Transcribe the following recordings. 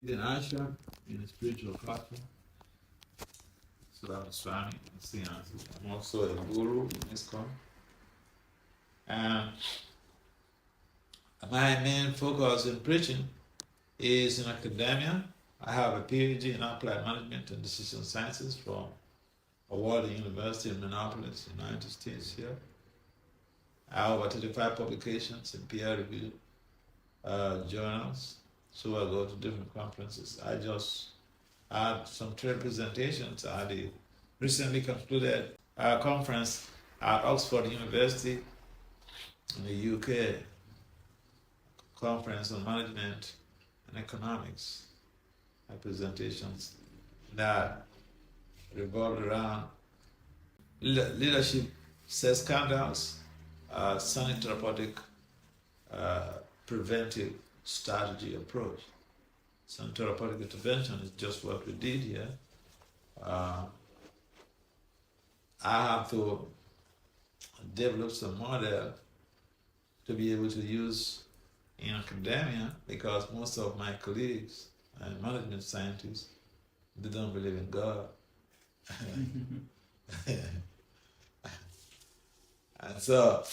In ashram, in a spiritual culture, Vasudeva Swami, I'm also a guru in ISKCON. And my main focus in preaching is in academia. I have a PhD in applied management and decision sciences from Award University in Minneapolis, United States here. I have over 35 publications in peer-reviewed journals. So I go to different conferences. I just had some trade presentations at the recently concluded conference at Oxford University in the UK, conference on management and economics. My presentations that revolved around leadership scandals, sonic therapeutic preventive strategy approach. Sonic therapeutic intervention is just what we did here. I have to develop some model to be able to use in academia because most of my colleagues and management scientists, they don't believe in God. And so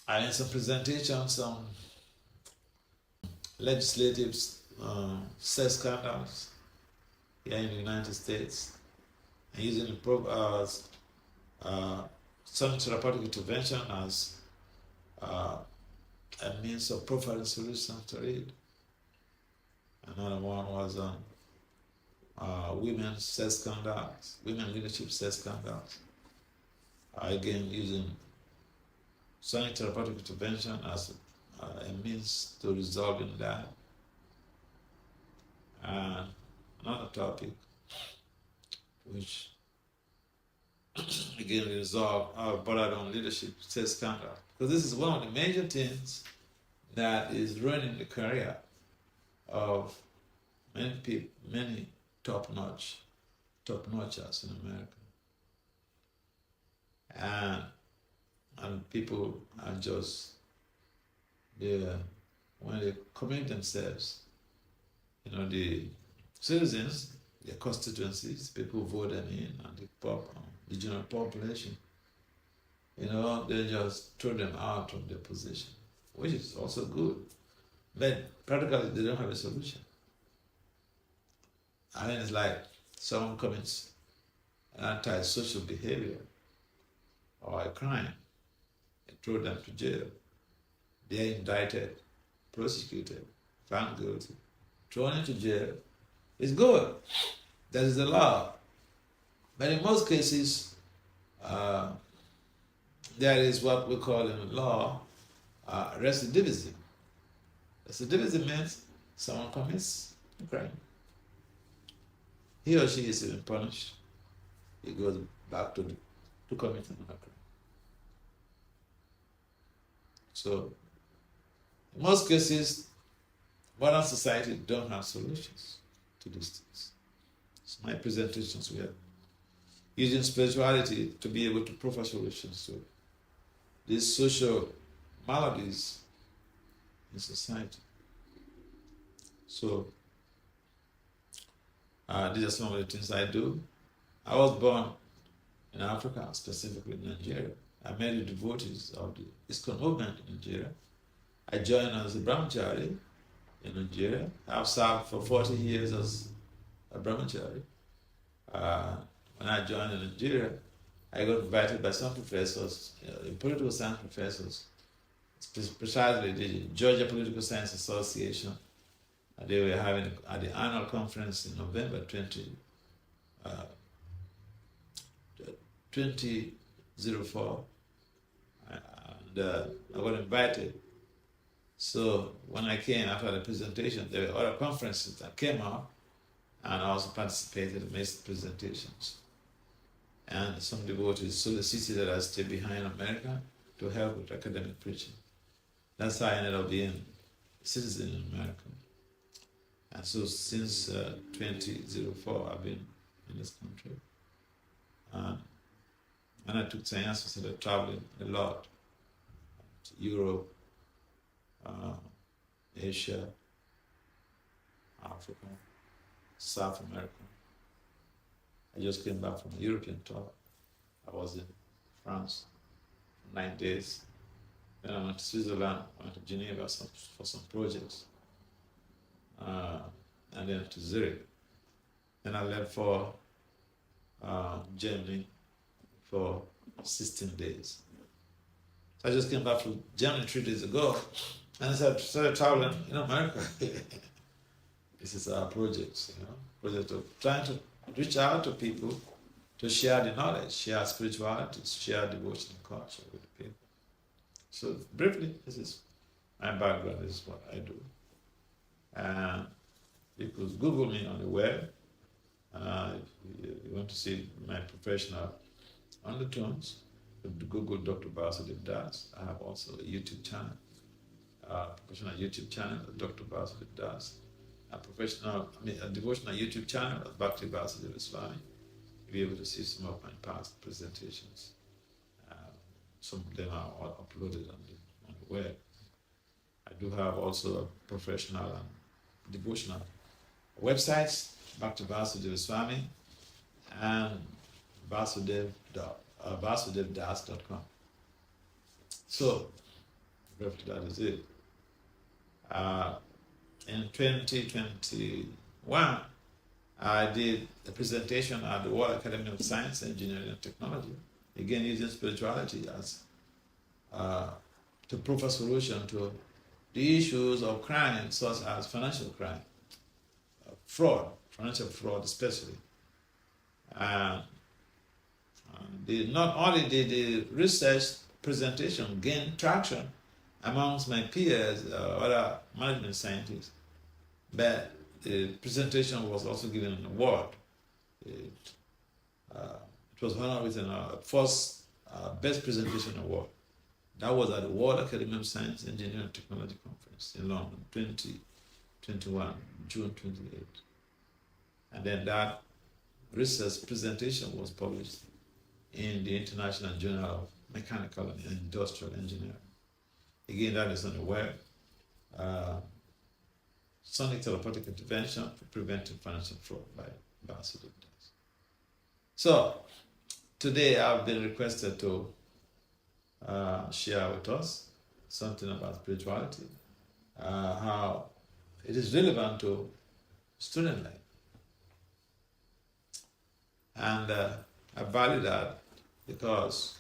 I had some presentations on legislative sex scandals here in the United States, and using the sonic therapeutic intervention as a means of profiling solutions to it. Another one was women's sex scandals, women leadership sex scandals. Again, using sonic therapeutic intervention as a means to resolving that. And another topic, which again resolve bordered on leadership sex scandal, because this is one of the major things that is ruining the career of many people, many top-notchers in America. And people are just when they commit themselves, the citizens, their constituencies, people who vote them in, and the general population, they just throw them out of their position, which is also good. But practically, they don't have a solution. I mean, it's like someone commits an antisocial behavior or a crime and throw them to jail. They're indicted, prosecuted, found guilty, thrown into jail. It's good. That is the law. But in most cases, there is what we call in the law recidivism. Recidivism means someone commits a crime. He or she is even punished. He goes back to commit another crime. So, in most cases, modern society don't have solutions to these things. So my presentations were using spirituality to be able to provide solutions to these social maladies in society. So, these are some of the things I do. I was born in Africa, specifically in Nigeria. I met the devotees of the ISKCON movement in Nigeria. I joined as a brahmachari in Nigeria. I've served for 40 years as a brahmachari. When I joined in Nigeria, I got invited by some professors, political science professors, precisely the Georgia Political Science Association. They were having at the annual conference in November 2004. And I got invited. So when I came after the presentation, there were other conferences that came out, and I also participated and made presentations. And some devotees solicited that I stay behind America to help with academic preaching. That's how I ended up being a citizen in America. And so since 2004, I've been in this country. And I took science, so I traveling a lot to Europe, Asia, Africa, South America. I just came back from a European tour. I was in France for 9 days. Then I went to Switzerland, went to Geneva for some projects, and then to Zurich. Then I left for Germany for 16 days. So I just came back from Germany 3 days ago, and I started traveling in America. This is our project, project of trying to reach out to people to share the knowledge, share spirituality, share devotional culture with the people. So briefly, this is my background, this is what I do. And you could Google me on the web. If you want to see my professional undertones, Google Dr. Vasudeva Das. I have also a YouTube channel, professional YouTube channel, Dr. Vasudeva Das. A devotional YouTube channel, Bhakti Vasudeva Swami. You'll be able to see some of my past presentations. Some of them are all uploaded on the web. I do have also a professional and devotional websites, Bhakti Vasudeva Swami and vasudevdas.com. So, that is it. In 2021, I did a presentation at the World Academy of Science, Engineering and Technology, again using spirituality as to prove a solution to the issues of crime such as financial crime, fraud, financial fraud especially. Not only did the research presentation gain traction amongst my peers, other management scientists, but the presentation was also given an award. It was honored with a first Best Presentation Award. That was at the World Academy of Science, Engineering and Technology Conference in London, 2021, June 28. And then that research presentation was published in the International Journal of Mechanical and Industrial Engineering. Again, that is on the web. Sonic Telepathic Intervention for Preventing Financial Fraud by Vasudeva Das. So, today I've been requested to share with us something about spirituality, how it is relevant to student life. And I value that because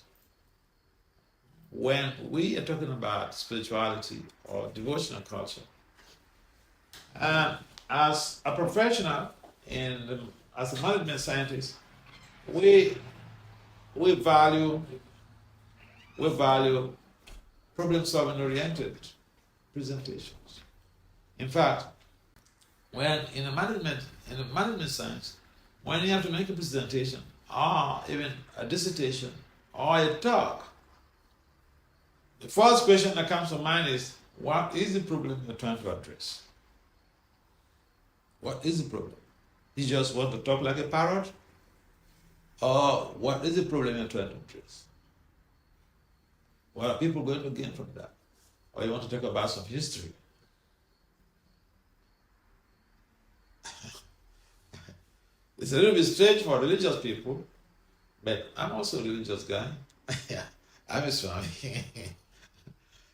when we are talking about spirituality or devotional culture, as a professional as a management scientist, we value problem-solving oriented presentations. In fact, when in a management science, when you have to make a presentation or even a dissertation or a talk, the first question that comes to mind is, what is the problem you're trying to address? What is the problem? You just want to talk like a parrot? Or what is the problem you're trying to address? What are people going to gain from that? Or you want to talk about some history? It's a little bit strange for religious people, but I'm also a religious guy. I'm a Swami.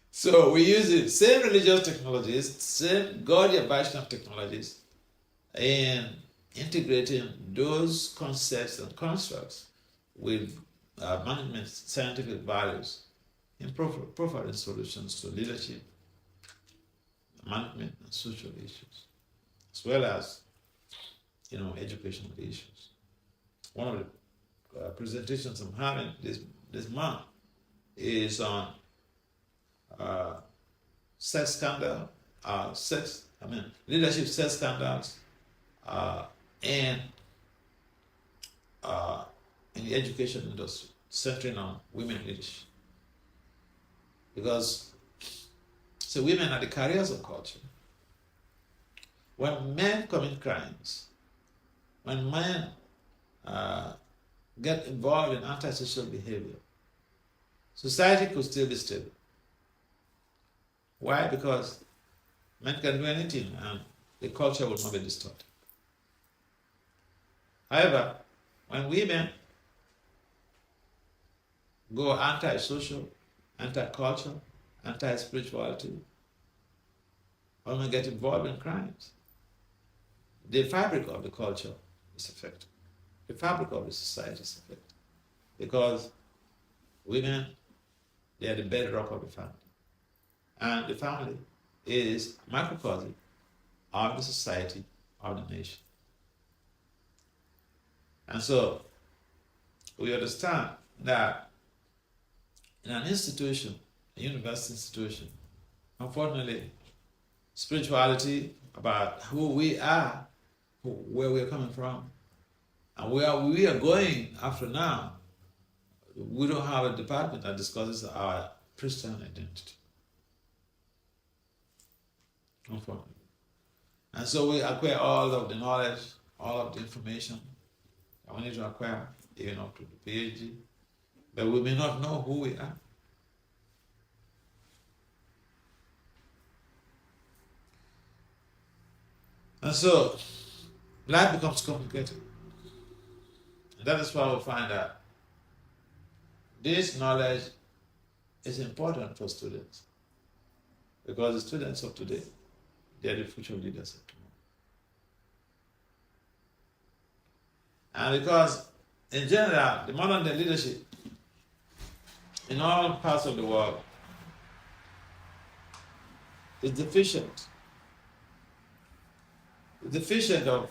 So we use the same religious technologies, same Gaudiya Vaishnava technologies, in integrating those concepts and constructs with management scientific values in providing solutions to leadership, management, and social issues, as well as educational issues. One of the presentations I'm having this month is on sex scandal, leadership sex scandals, and in the education industry, centering on women leadership. Because women are the carriers of culture. When men commit crimes, when men get involved in antisocial behavior, society could still be stable. Why? Because Men can do anything and the culture will not be distorted. However, when women go anti-social, anti-culture, anti-spirituality, or when get involved in crimes, the fabric of the culture is affected. The fabric of the society is affected. Because women, they are the bedrock of the family. And the family is microcosm of the society, of the nation. And so we understand that in an institution, a university institution, unfortunately, spirituality about who we are, where we're coming from, and where we are going after now, we don't have a department that discusses our Christian identity. Unfortunately. And so we acquire all of the knowledge, all of the information that we need to acquire, even up to the PhD, but we may not know who we are. And so life becomes complicated. And that is why we find that this knowledge is important for students. Because the students of today, they are the future leaders of tomorrow. And because, in general, the modern day leadership in all parts of the world is deficient. It's deficient of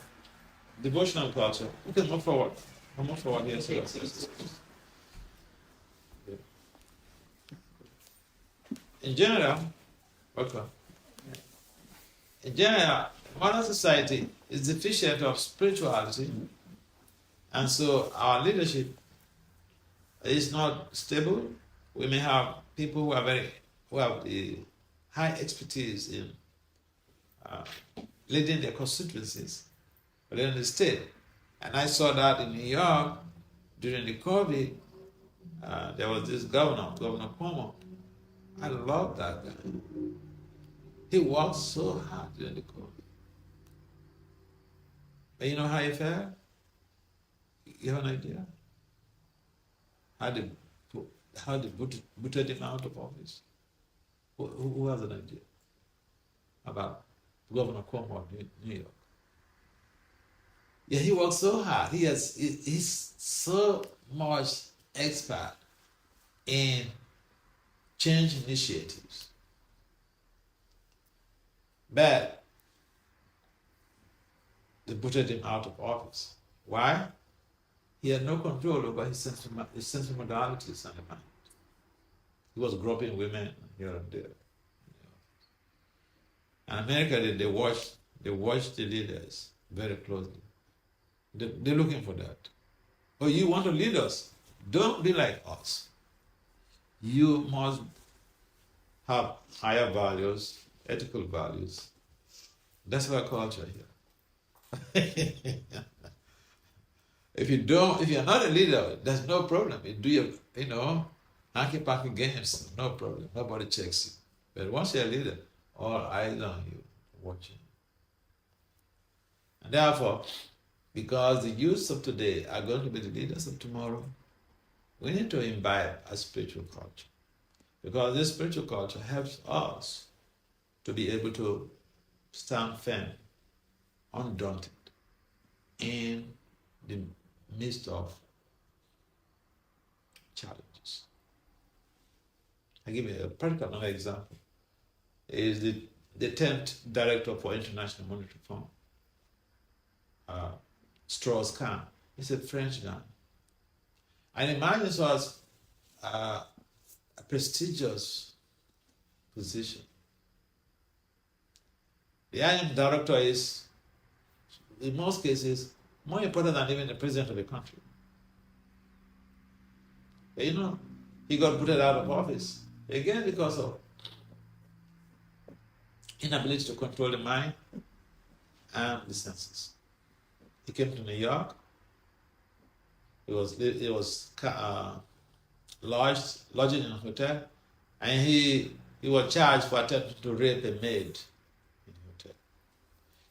devotional culture. We can move forward. I'll move forward here. In general, modern society is deficient of spirituality, and so our leadership is not stable. We may have people who have the high expertise in leading their constituencies, but in the state. And I saw that in New York during the COVID. There was this Governor Cuomo. I love that guy. He worked so hard during the COVID. But you know how he fared? You have an idea? How they booted him out of office? Who has an idea about Governor Cuomo of New York? Yeah, he worked so hard. He's so much expert in change initiatives. But they booted him out of office. Why? He had no control over his sensory modalities and the mind. He was groping women here and there. In America, they watch the leaders very closely. They're looking for that. Oh, you want to lead us? Don't be like us. You must have higher values, ethical values. That's our culture here. If you're not a leader, there's no problem. You do your, hanky-panky games, no problem. Nobody checks you. But once you're a leader, all eyes on you, watching. And therefore, because the youths of today are going to be the leaders of tomorrow, we need to imbibe a spiritual culture. Because this spiritual culture helps us to be able to stand firm, undaunted, in the midst of challenges. I'll give you a practical another example. Is the 10th director for International Monetary Fund, Strauss-Kahn. He's a French guy. And imagine this was a prestigious position. The IM director is, in most cases, more important than even the president of the country. But he got put out of office, again because of inability to control the mind and the senses. He came to New York. He was lodging in a hotel, and he was charged for attempting to rape a maid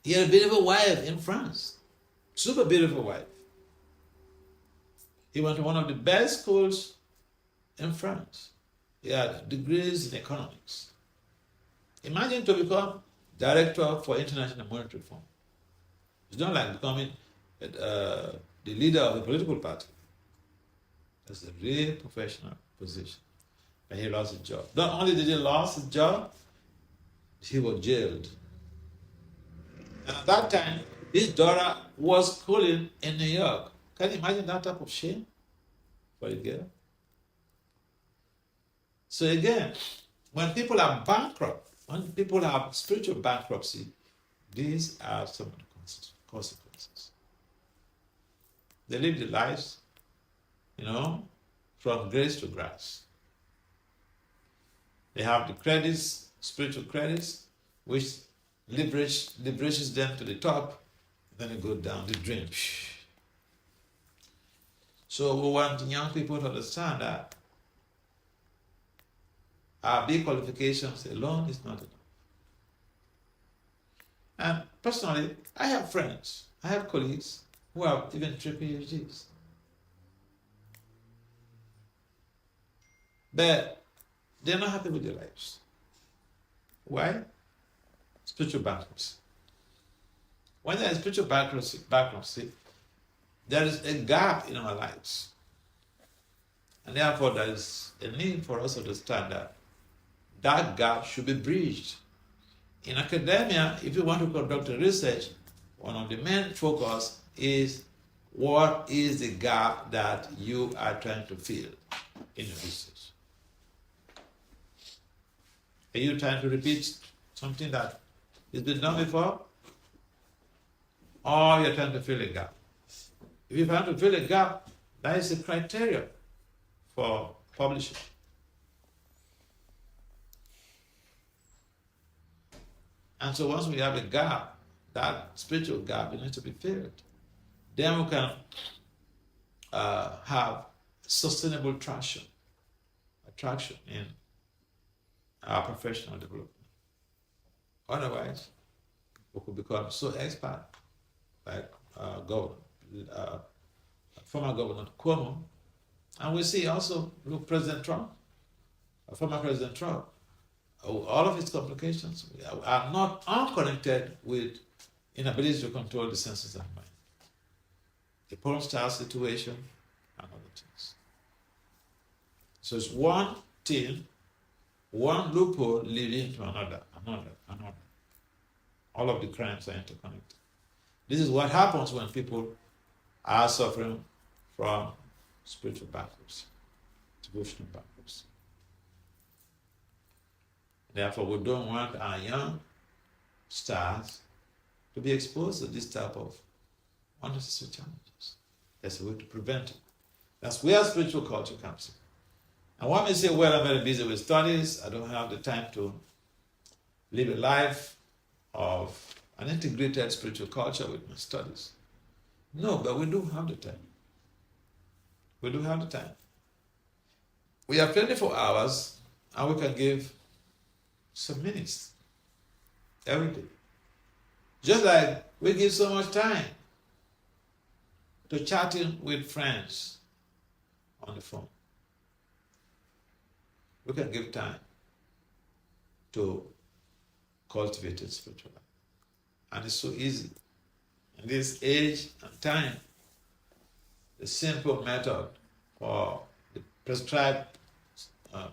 He had a beautiful wife in France. Super beautiful wife. He went to one of the best schools in France. He had degrees in economics. Imagine to become director for International Monetary Fund. It's not like becoming the leader of a political party. That's a real professional position. And he lost his job. Not only did he lose his job, he was jailed. And at that time, his daughter was schooling in New York. Can you imagine that type of shame for a girl? So again, when people are bankrupt, when people have spiritual bankruptcy, these are some of the consequences. They live their lives, from grace to grace. They have the credits, spiritual credits, which liberates them to the top, then they go down the drain. So we want young people to understand that our big qualifications alone is not enough. And personally, I have friends, I have colleagues who have even 3 PhDs. But they're not happy with their lives. Why? Spiritual bankruptcy. When there is spiritual bankruptcy, there is a gap in our lives. And therefore, there is a need for us to understand that gap should be bridged. In academia, if you want to conduct a research, one of the main focus is what is the gap that you are trying to fill in your research. Are you trying to repeat something that has been done before? Or you're trying to fill a gap? If you're trying to fill a gap, that is the criteria for publishing. And so once we have a gap, that spiritual gap, it needs to be filled. Then we can have sustainable attraction in our professional development. Otherwise, we could become so expert, like former Governor Cuomo, and we see also, look, President Trump, former President Trump, all of his complications are not unconnected with inability to control the senses of mind. The porn star situation and other things. So it's one thing, one loophole leading to another. All of the crimes are interconnected. This is what happens when people are suffering from spiritual bankruptcy, devotional bankruptcy. Therefore, we don't want our young stars to be exposed to this type of unnecessary challenges. There's a way to prevent it. That's where spiritual culture comes in. And one may say, well, I'm very busy with studies. I don't have the time to live a life of an integrated spiritual culture with my studies. No, but we do have the time. We do have the time. We have 24 hours, and we can give some minutes every day. Just like we give so much time to chatting with friends on the phone. We can give time to cultivate a spiritual life. And it's so easy. In this age and time, the simple method or the prescribed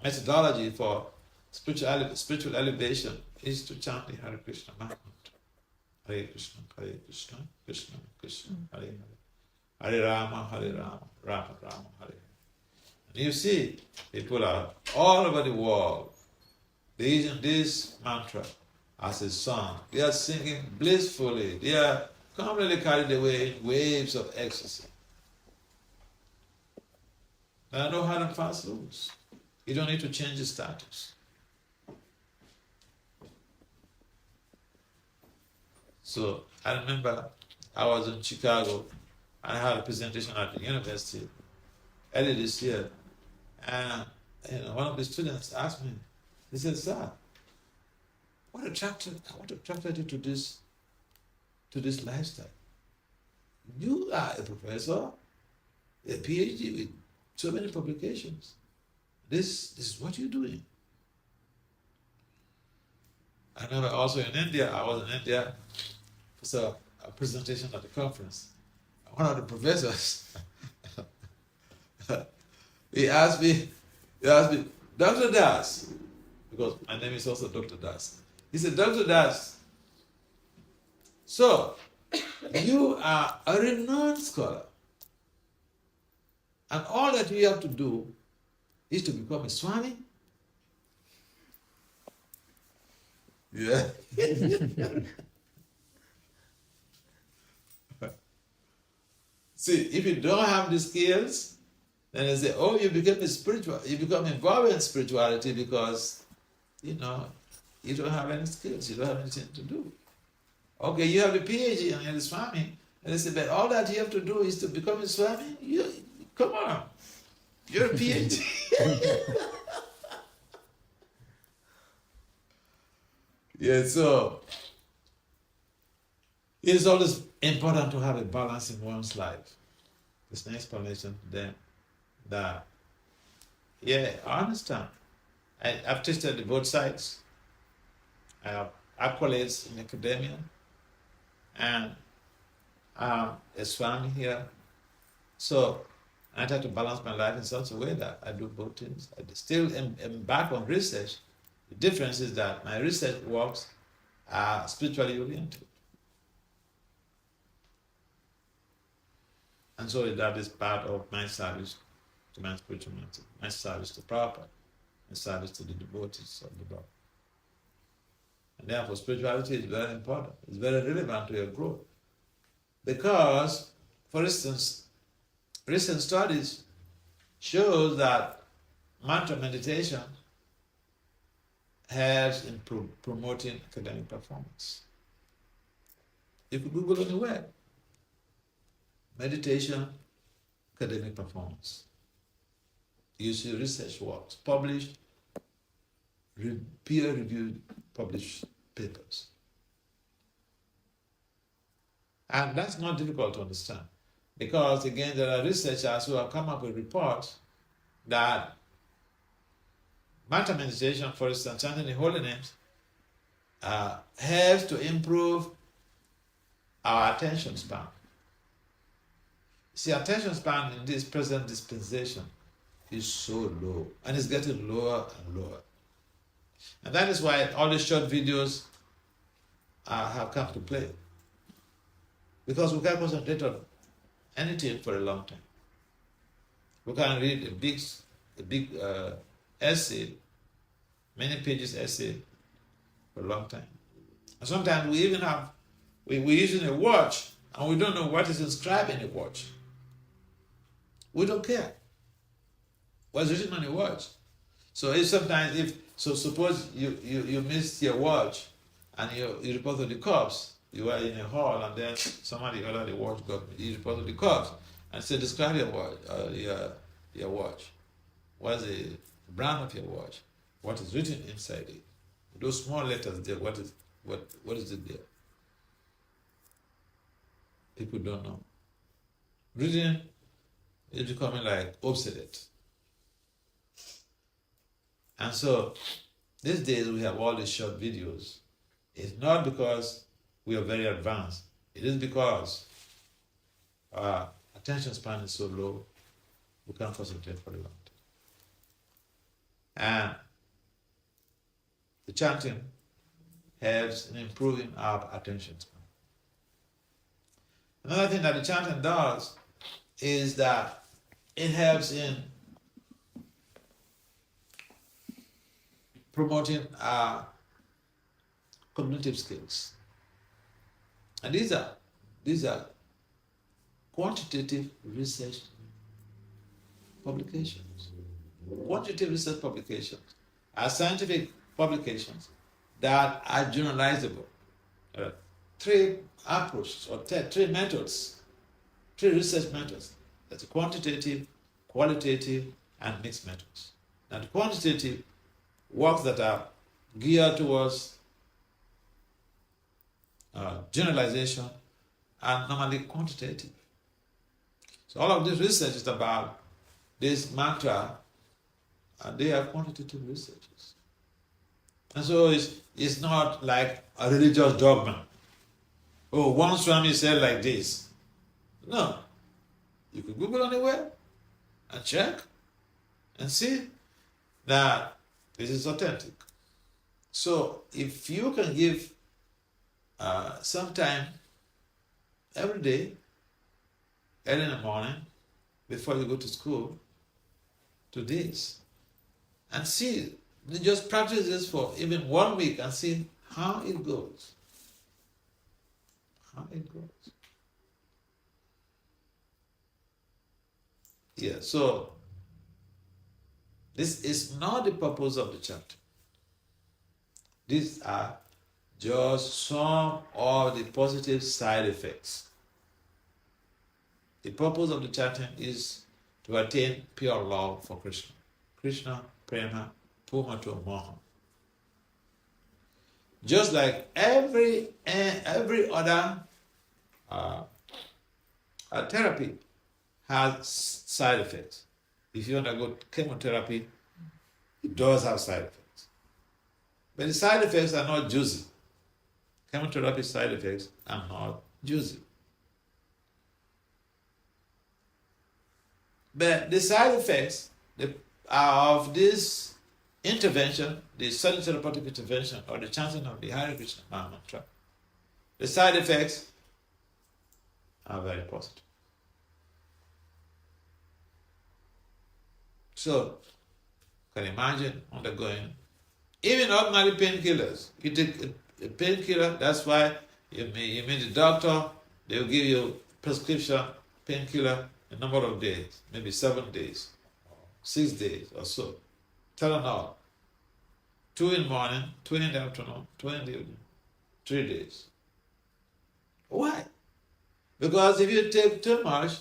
methodology for spiritual elevation is to chant the Hare Krishna mantra. Hare Krishna, Krishna Krishna, Hare Hare. Hare Rama, Rama Rama, Hare Hare. And you see, people are all over the world. They're using this mantra as a song. They are singing blissfully. They are completely carried away in waves of ecstasy. There are no hard and fast rules. You don't need to change the status. So I remember I was in Chicago and I had a presentation at the university early this year. And one of the students asked me, he said, "Sir, what attracted you to this to this lifestyle. You are a professor, a PhD with so many publications. This is what you're doing. I remember also in India, I was in India for a presentation at the conference. One of the professors, he asked me, Dr. Das, because my name is also Dr. Das. He said, Dr. Das, so you are a renowned scholar, and all that you have to do is to become a Swami? Yeah. See, if you don't have the skills, then they say, oh, you become involved in spirituality because, you don't have any skills, you don't have anything to do. Okay, you have the PhD and you're the Swami, and they say, but all that you have to do is to become a Swami? Come on, you're a PhD. Yeah, so it's always important to have a balance in one's life. It's an explanation to them that, yeah, I understand. I've tested both sides. I have accolades in academia, and I'm a Swami here. So I try to balance my life in such a way that I do both things. I still am back on research. The difference is that my research works are spiritually oriented. And so that is part of my service to my spirituality, my service to Prabhupada, my service to the devotees of the Lord. And therefore spirituality is very important. It's very relevant to your growth. Because, for instance, recent studies show that mantra meditation helps in promoting academic performance. If you Google on the web, meditation, academic performance. You see research works, published, peer-reviewed, published papers. And that's not difficult to understand because, again, there are researchers who have come up with reports that mantra meditation, for instance, chanting the Holiness, helps to improve our attention span. See, attention span in this present dispensation is so low, and it's getting lower and lower. And that is why all the short videos have come to play. Because we can't concentrate on anything for a long time. We can read a big essay, many pages essay for a long time. And sometimes we even we're using a watch and we don't know what is inscribed in the watch. We don't care what's written on the watch. So suppose you missed your watch and you report to the cops. You are in a hall and then somebody ordered the watch got me. You report to the cops and say, describe your watch, your watch. What's the brand of your watch? What is written inside it? Those small letters there, what is it there? People don't know. Reading is becoming like obsolete. And so these days we have all these short videos. It's not because we are very advanced. It is because our attention span is so low, we can't concentrate for a long time. And the chanting helps in improving our attention span. Another thing that the chanting does is that it helps in promoting our cognitive skills. And these are quantitative research publications. Quantitative research publications are scientific publications that are generalizable. There are three approaches or three methods, three research methods. That's quantitative, qualitative, and mixed methods. Now the quantitative works that are geared towards generalization are normally quantitative. So all of this research is about this mantra, and they are quantitative researches. And so it's not like a religious dogma. Oh, one Swami said like this. No. You can Google anywhere and check and see that this is authentic. So if you can give some time every day, early in the morning, before you go to school, to this, and see, just practice this for even 1 week and see how it goes. How it goes. Yeah, so this is not the purpose of the chapter. These are just some of the positive side effects. The purpose of the chanting is to attain pure love for Krishna. Krishna, Prema, Pumato, Moha. Just like every other therapy has side effects. If you undergo chemotherapy, it does have side effects. But the side effects are not juicy. Chemotherapy side effects are not juicy. But the side effects of this intervention, the sudden therapeutic intervention, or the chanting of the Hare Krishna mantra, the side effects are very positive. So, you can imagine undergoing even ordinary painkillers. You take a painkiller, that's why you meet the doctor, they will give you prescription painkiller a number of days, maybe 7 days, 6 days or so. Tylenol, 2 in the morning, 2 in the afternoon, 2 in the evening, 3 days. Why? Because if you take too much,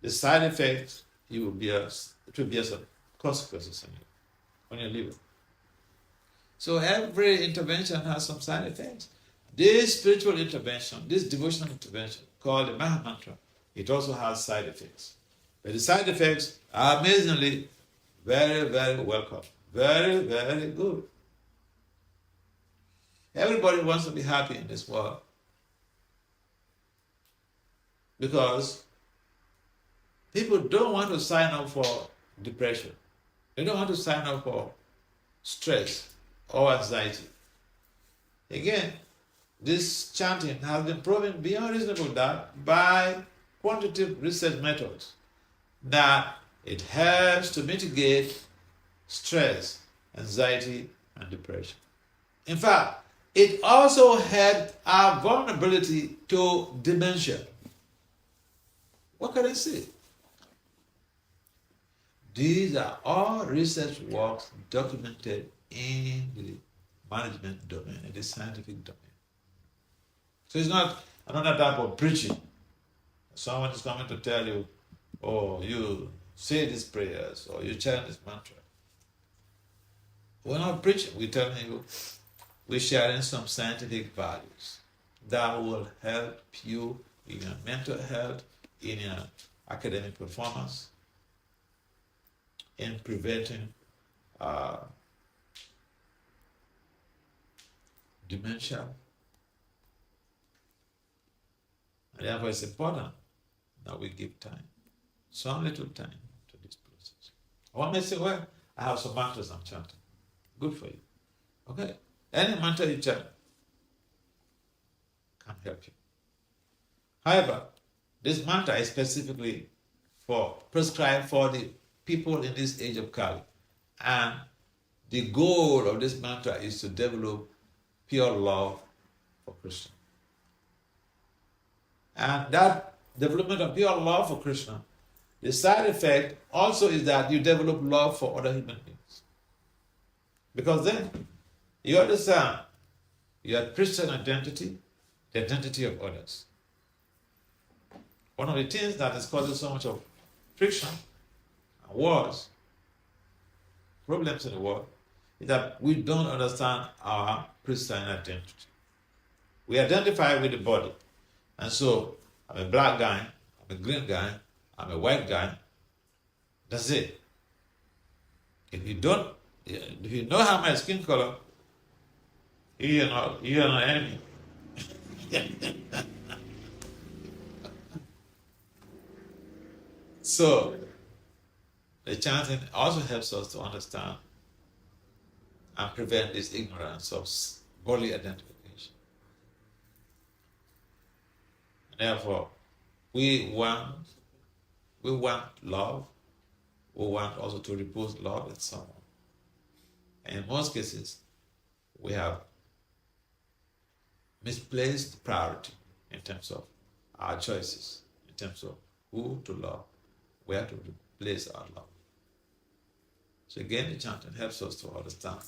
the side effects it will bear some consequences on your liver. So every intervention has some side effects. This spiritual intervention, this devotional intervention called the Maha Mantra, it also has side effects. But the side effects are amazingly very, very welcome. Very, very good. Everybody wants to be happy in this world. Because people don't want to sign up for depression. They don't want to sign up for stress or anxiety. Again, this chanting has been proven beyond reasonable doubt by quantitative research methods that it helps to mitigate stress, anxiety, and depression. In fact, it also helps our vulnerability to dementia. What can I say? These are all research works documented in the management domain, in the scientific domain. So it's not another type of preaching. Someone is coming to tell you, oh, you say these prayers or you chant this mantra. We're not preaching, we're telling you, we're sharing some scientific values that will help you in your mental health, in your academic performance, in preventing dementia. And therefore it's important that we give time, some little time to this process. One may say, well, I have some mantras I'm chanting. Good for you. Okay. Any mantra you chant can help you. However, this mantra is specifically prescribed for the people in this age of Kali. And the goal of this mantra is to develop pure love for Krishna. And that development of pure love for Krishna, the side effect also is that you develop love for other human beings. Because then you understand your Christian identity, the identity of others. One of the things that is causing so much of friction and wars, problems in the world, is that we don't understand our Christian identity. We identify with the body. And so I'm a black guy, I'm a green guy, I'm a white guy. That's it. If you know how my skin color, you're not enemy. So the chanting also helps us to understand and prevent this ignorance of bodily identification. And therefore, we want love. We want also to repose love in someone. And in most cases, we have misplaced priority in terms of our choices, in terms of who to love, where to place our love. So again, the chanting helps us to understand,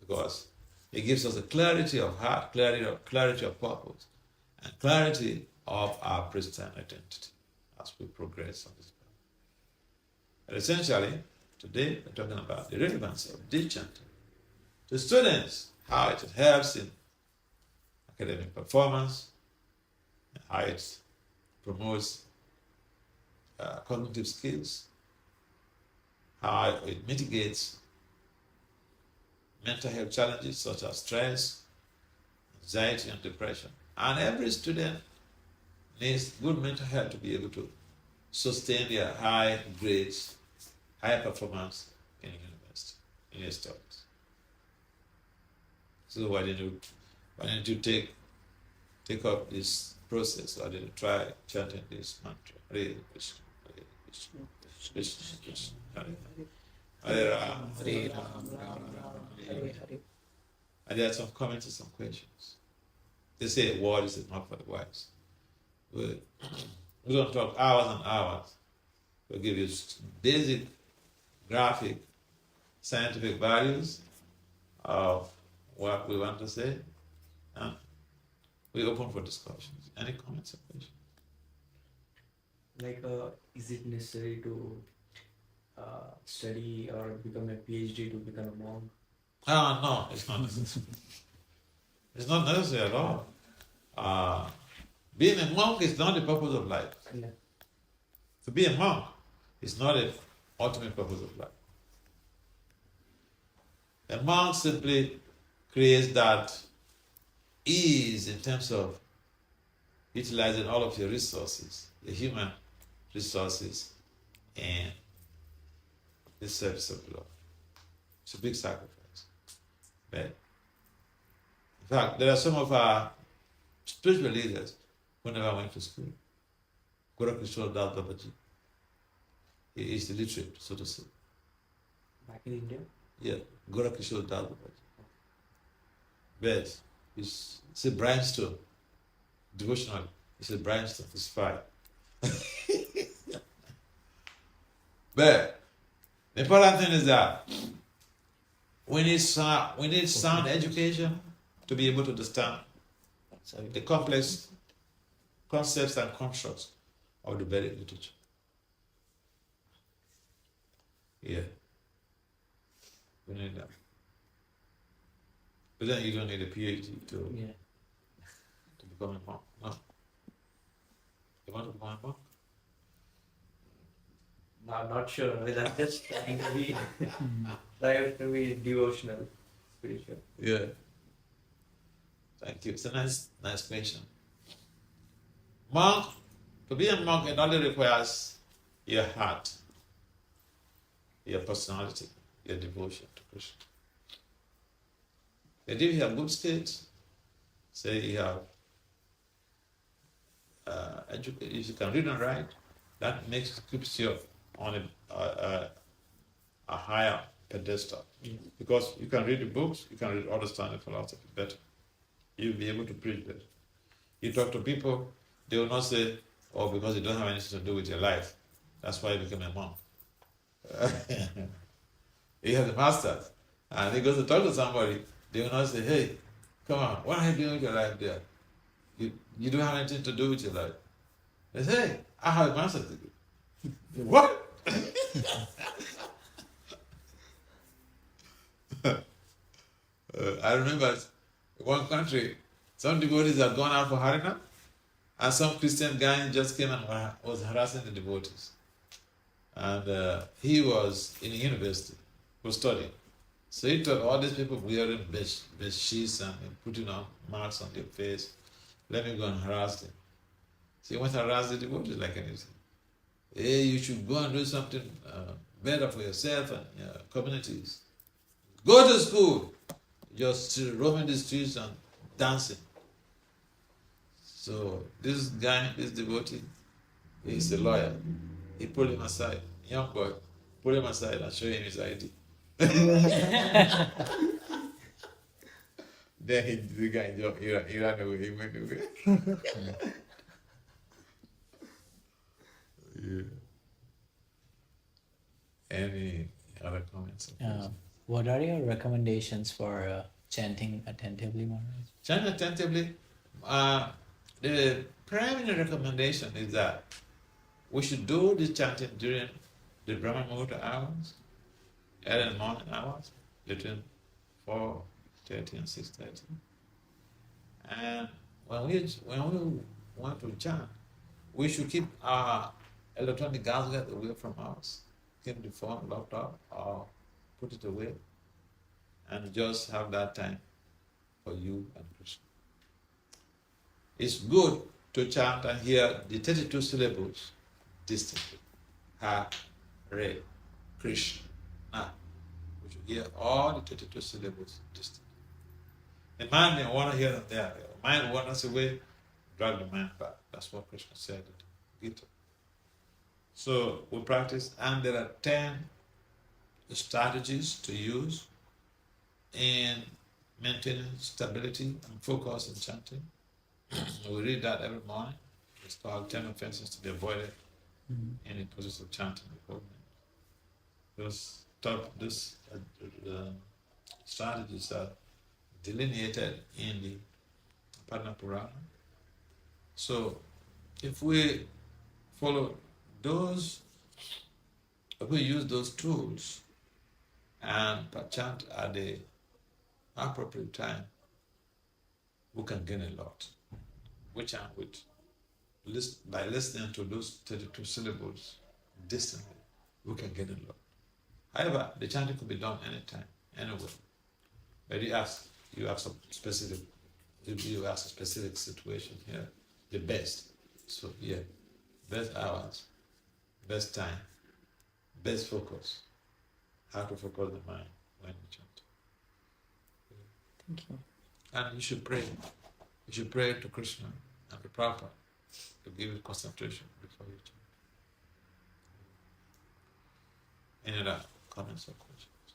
because it gives us a clarity of heart, clarity of purpose, and clarity of our Christian identity as we progress on this path. And essentially, today we're talking about the relevance of this chanting to students, how it helps in academic performance, and how it promotes cognitive skills, how it mitigates mental health challenges such as stress, anxiety, and depression. And every student needs good mental health to be able to sustain their high grades, high performance in university, in their studies. So why didn't you take up this process? Why didn't you try chanting this mantra? Hare Krishna, Hare Krishna, Krishna Krishna, Hare Hare, Hare Rama, Hare Rama, Hare Hare. And there are some comments and some questions. They say word is not for the wise. We don't talk hours and hours. We'll give you basic, graphic, scientific values of what we want to say, and we open for discussions. Any comments or questions? Like, is it necessary to study or become a PhD to become a monk? No, it's not necessary. It's not necessary at all. Being a monk is not the purpose of life. Yeah. To be a monk is not the ultimate purpose of life. A monk simply creates that ease in terms of utilizing all of your resources, your human resources, and the service of love. It's a big sacrifice. But in fact, there are some of our spiritual leaders who never went to school. Gorakishore Das Babaji. He is illiterate, so to say. Back in India? Yeah, Gorakishore Das Babaji. But it's a brimstone. Devotionally, it's a brimstone, it's fire. But the important thing is that we need sound education to be able to understand the complex concepts and constructs of the Vedic literature. Yeah. We need that. But then you don't need a PhD to become a monk. No. You want to become a monk? I'm not sure. I'm just trying to be devotional, spiritual. Yeah. Thank you. It's a nice question. Monk, to be a monk, it only requires your heart, your personality, your devotion to Krishna. But if you have good skills, say you have if you can read and write, that keeps you on a higher pedestal. Mm-hmm. Because you can read the books, you can understand the philosophy better. You'll be able to preach better. You talk to people, they will not say, oh, because you don't have anything to do with your life, that's why you became a monk. He has a master's, and he goes to talk to somebody, they will not say, hey, come on, what are you doing with your life there? You don't have anything to do with your life. They say, hey, I have a master's degree. What? I remember one country, some devotees had gone out for Harina, And some Christian guy just came and was harassing the devotees. And he was in university, was studying. So he told all these people wearing bed sheets and putting on marks on their face, let me go and harass them. So he went to harass the devotees like anything. Hey, you should go and do something better for yourself and your communities. Go to school. Just roaming the streets and dancing. So this guy, this devotee, he's a lawyer. He pulled him aside, young boy, pulled him aside and showed him his ID. Then the guy he ran away, he went away. Yeah. Any other comments? What are your recommendations for chanting attentively, Maharaj? Chant attentively. The primary recommendation is that we should do the chanting during the Brahma Muhurta hours, early morning hours, between 4:30 and 6:30. And when we want to chant, we should keep our electronic gadgets away from us. Keep the phone locked up or put it away, and just have that time for you and Krishna. It's good to chant and hear the 32 syllables distinctly. Hare, Krishna. We should hear all the 32 syllables distinctly. The mind may want to hear them there. The mind wanders away, drag the mind back. That's what Krishna said in Gita. So we practice, and there are 10 strategies to use in maintaining stability and focus in chanting. We read that every morning. It's called 10 offenses to be avoided in the process of chanting before night. Those strategies are delineated in the Padma Purana. So if we follow those, if we use those tools and chant at the appropriate time, we can gain a lot. We chant by listening to those 32 syllables distantly, we can gain a lot. However, the chanting could be done anytime, anywhere. But you ask some specific, you ask a specific situation here, the best. So yeah, best hours, best time, best focus. How to focus the mind when you chant. Thank you. And you should pray. You should pray to Krishna and to Prabhupada to give you concentration before you chant. Any other comments or questions?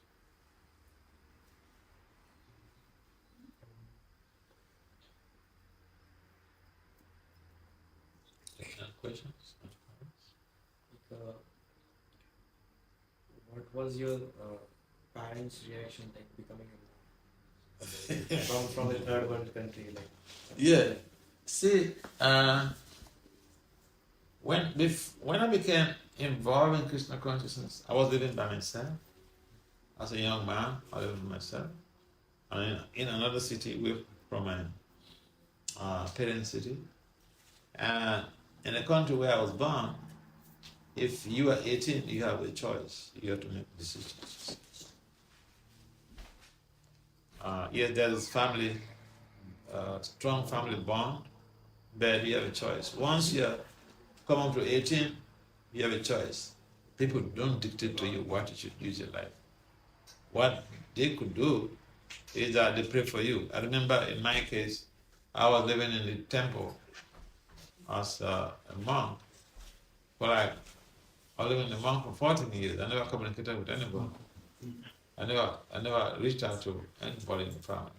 Any questions? What was your parents' reaction like becoming a from a third world country? Like, yeah. See, when I became involved in Krishna consciousness, I was living by myself. As a young man, I lived by myself. And in another city from my parents' city. And in the country where I was born, if you are 18, you have a choice. You have to make decisions. Yes, there is strong family bond, but you have a choice. Once you come up to 18, you have a choice. People don't dictate to you what you should use your life. What they could do is that they pray for you. I remember in my case, I was living in the temple as a monk. I was living in the monk for 14 years. I never communicated with anybody. I never reached out to anybody in the family.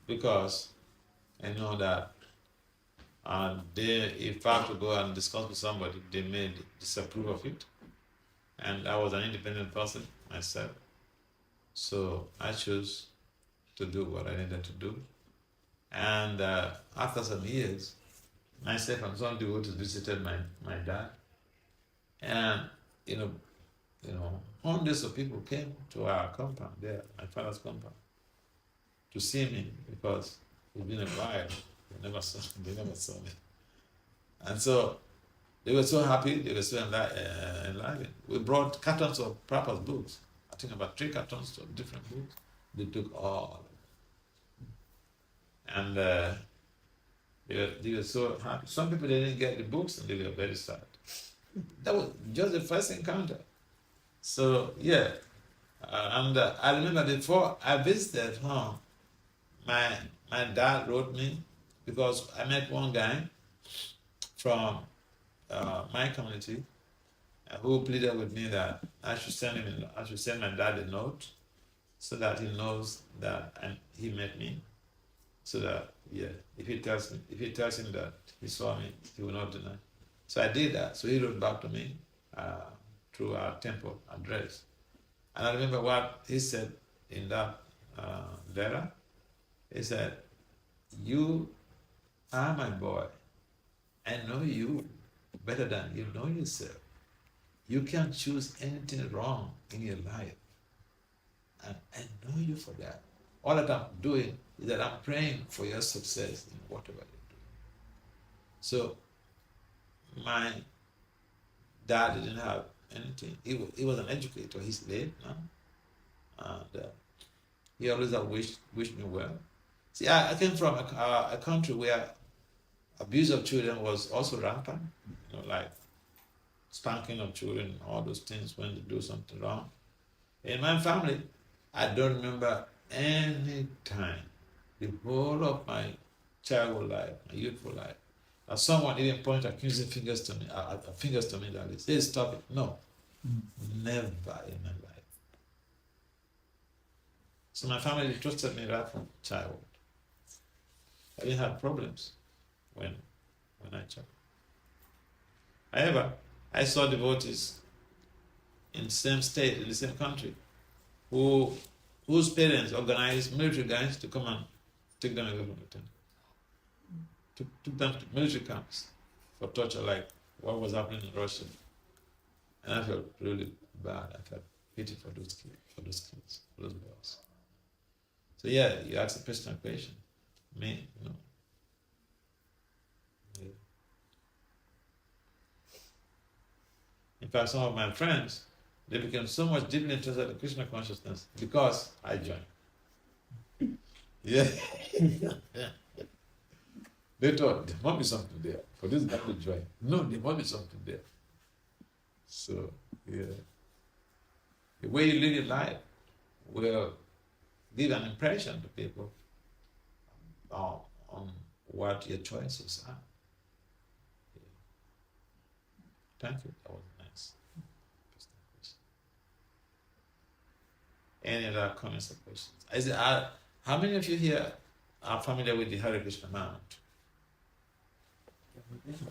Because I know that if I have to go and discuss with somebody, they may disapprove of it. And I was an independent person myself. So I chose to do what I needed to do. And after some years, myself and some devotees visited my dad. And, hundreds of people came to our compound there, my father's compound, to see me because It's been a while. They never saw me. And so they were so happy, they were so enlivened. We brought cartons of Prabhupada's books. I think about 3 cartons of different books. They took all. And they were so happy. Some people didn't get the books and they were very sad. That was just the first encounter. So, yeah. I remember before I visited home, my dad wrote me because I met one guy from my community who pleaded with me that I should send my dad a note so that he knows that he met me. So that if he tells him that he saw me, he will not deny. So I did that. So he wrote back to me through our temple address. And I remember what he said in that letter. He said, "You are my boy. I know you better than you know yourself. You can't choose anything wrong in your life. And I know you for that. All that I'm doing is that I'm praying for your success in whatever you're doing." So my dad didn't have anything. He was an educator. He's late now. And he always wished me well. See, I came from a country where abuse of children was also rampant, like spanking of children, all those things when they do something wrong. In my family, I don't remember any time, the whole of my childhood life, my youthful life, that someone even pointed accusing fingers to me that is, "Hey, stop it." No, never in my life. So my family trusted me right from childhood. I didn't have problems when I checked. However, I saw devotees in the same state, in the same country, whose parents organized military guys to come and take them away from the temple. Took them to military camps for torture, like what was happening in Russia. And I felt really bad. I felt pity for those kids, for those boys. So yeah, you asked a personal question. Me, Yeah. In fact, some of my friends, they became so much deeply interested in Krishna consciousness because I joined. Yeah. They thought there must be something there for this guy to join. No, there must be something there. So, yeah. The way you live your life will give an impression to people on what your choices are. Yeah. Thank you. That was nice. Any other comments or questions? How many of you here are familiar with the Hare Krishna Mahamudra?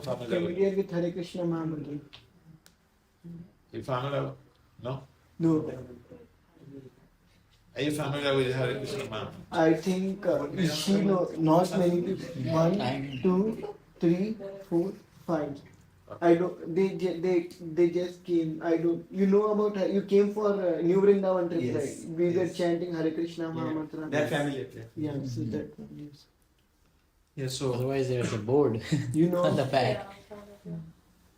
Familiar with Hare Krishna Mahamudra? You familiar? No? No. Are you familiar with the Hare Krishna Mahamudra? I think she not many people. 1, 2, 3, 4, 5. I don't. They just came. I don't. You know about? You came for New Vrindavan trip, Yes, right? We were yes. chanting Hare Krishna Mahamantra. That familiar. Yeah. So that one. Yes. Yeah. So Otherwise, there's a board You know. on the back.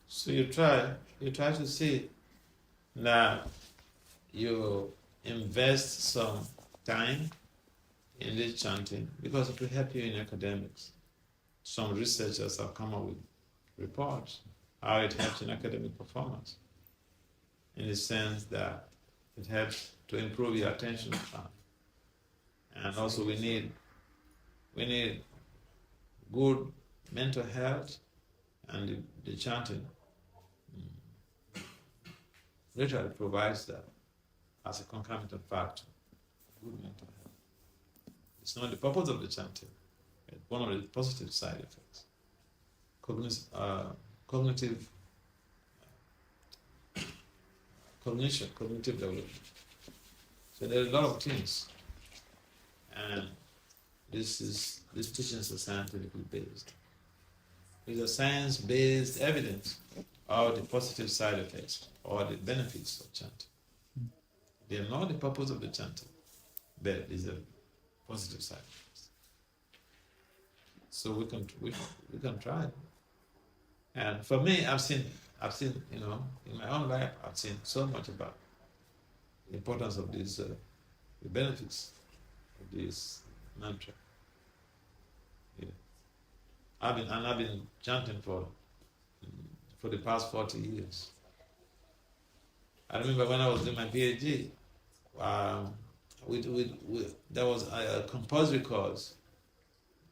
So you try to see that you invest some time in this chanting because it will help you in academics. Some researchers have come up with reports how it helps in academic performance, in the sense that it helps to improve your attention span. And also we need good mental health, and the chanting literally provides that as a concomitant factor, good mental health. It's not the purpose of the chanting, it's one of the positive side effects. Cognitive development. So there are a lot of things, and these teachings are scientifically based. There's a science-based evidence of the positive side effects or the benefits of chanting. They are not the purpose of the chanting, but these are positive side effects. So we can try. And for me, I've seen, in my own life, I've seen so much about the importance of these, the benefits of this mantra. Yeah. I've been chanting for the past 40 years. I remember when I was doing my PhD, there was a compulsory course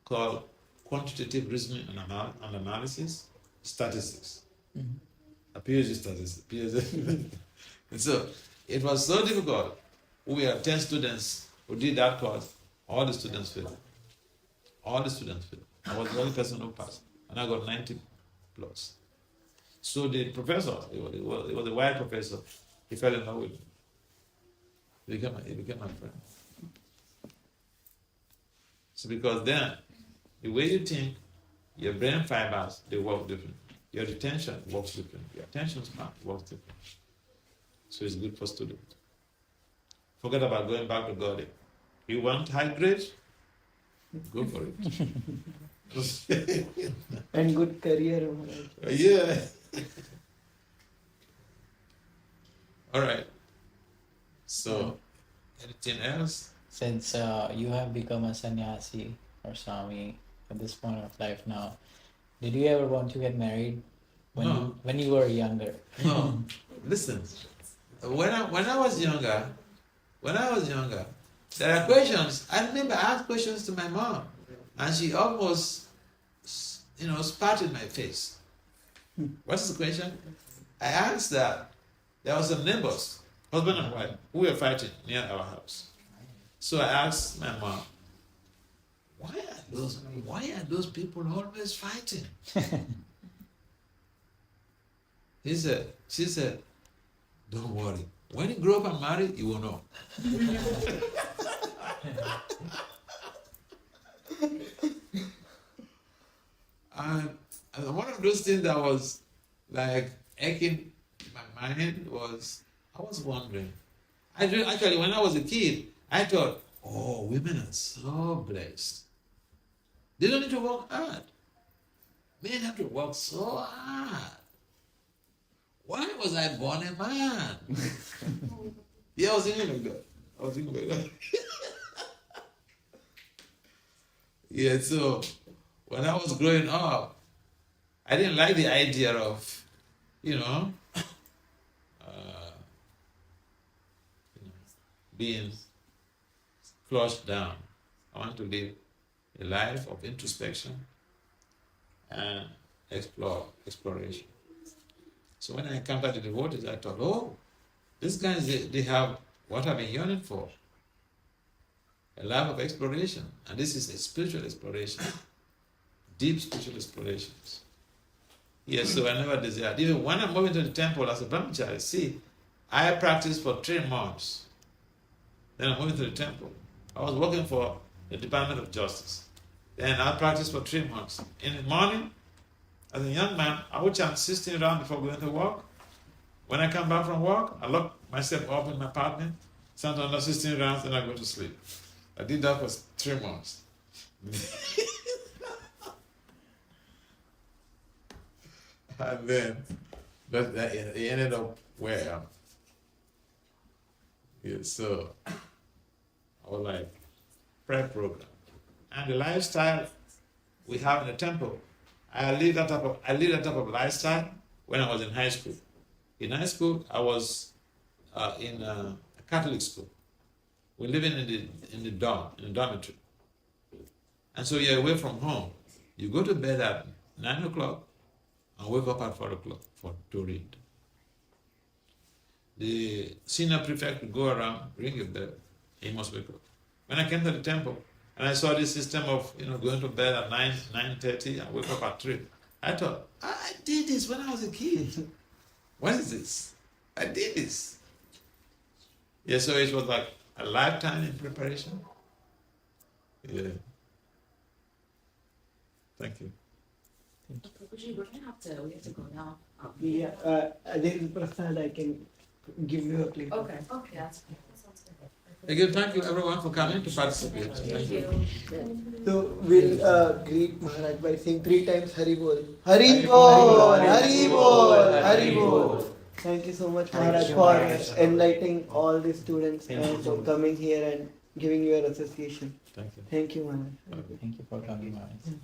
called Quantitative Reasoning and Analysis, Statistics. Mhm. A PhD statistics. PhD. And so it was so difficult. We had 10 students who did that course. All the students failed. All the students failed. I was the only person who passed, and I got 90 plus. So the professor, it was a white professor, he fell in love with me. He became my friend. So because then, the way you think, your brain fibers, they work different. Your retention works different. Your attention span works different. So it's good for students. Forget about going back to God. You want high grade? Go for it. And good career, Maharaj. Yeah. All right. So, anything else? Since you have become a sannyasi or Swami at this point of life now, did you ever want to get married when you were younger? No. Listen. When I was younger, there are questions. I remember I asked questions to my mom, and she almost, spat in my face. What's the question? I asked that there were some neighbors, husband and wife, who were fighting near our house. So I asked my mom, why are those people always fighting? She said, don't worry. When you grow up and marry, you will know. And one of those things that was like aching in my mind was, I was wondering. Actually, when I was a kid, I thought, oh, women are so blessed. They don't need to work hard. Men have to work so hard. Why was I born a man? Yeah, I was thinking like that. Yeah, so when I was growing up, I didn't like the idea of, being flushed down. I want to live a life of introspection and exploration. So when I encountered the devotees, I thought, oh, these guys, they have what I've been yearning for. A life of exploration. And this is a spiritual exploration. Deep spiritual explorations. Yes, so I never desired. Even when I'm moving to the temple as a brahmachari, see, I practiced for 3 months. Then I'm moving to the temple. I was working for the Department of Justice. Then I practiced for 3 months. In the morning, as a young man, I would chant 16 rounds before going to work. When I come back from work, I lock myself up in my apartment, chant another 16 rounds, then I go to sleep. I did that for 3 months. And then, but it ended up where I am. Yeah, so, I was like, prayer program. And the lifestyle we have in the temple, I lived that type of lifestyle when I was in high school. In high school, I was in a Catholic school. We're living in the dormitory. And so you're away from home. You go to bed at 9 o'clock and wake up at 4 o'clock to read. The senior prefect would go around, ring your bell, he must wake up. When I came to the temple, and I saw this system of going to bed at 9:30 and wake up at 3, I thought, I did this when I was a kid. What is this? I did this. Yeah, so it was like a lifetime in preparation. Yeah. Thank you. Prabhuji, we have to go now. Yeah, there is prasad. I can give you a plate. Okay, that's fine. That sounds good. Again, thank you everyone for coming to participate. Thank you. So we'll greet Maharaj by saying 3 times Hari Bol. Hari Bol! Hari Bol! Hari Bol! Thank you so much, Maharaj, for enlightening all the students and for coming here and giving your association. Thank you. Thank you, Maharaj. Thank you for coming, Maharaj.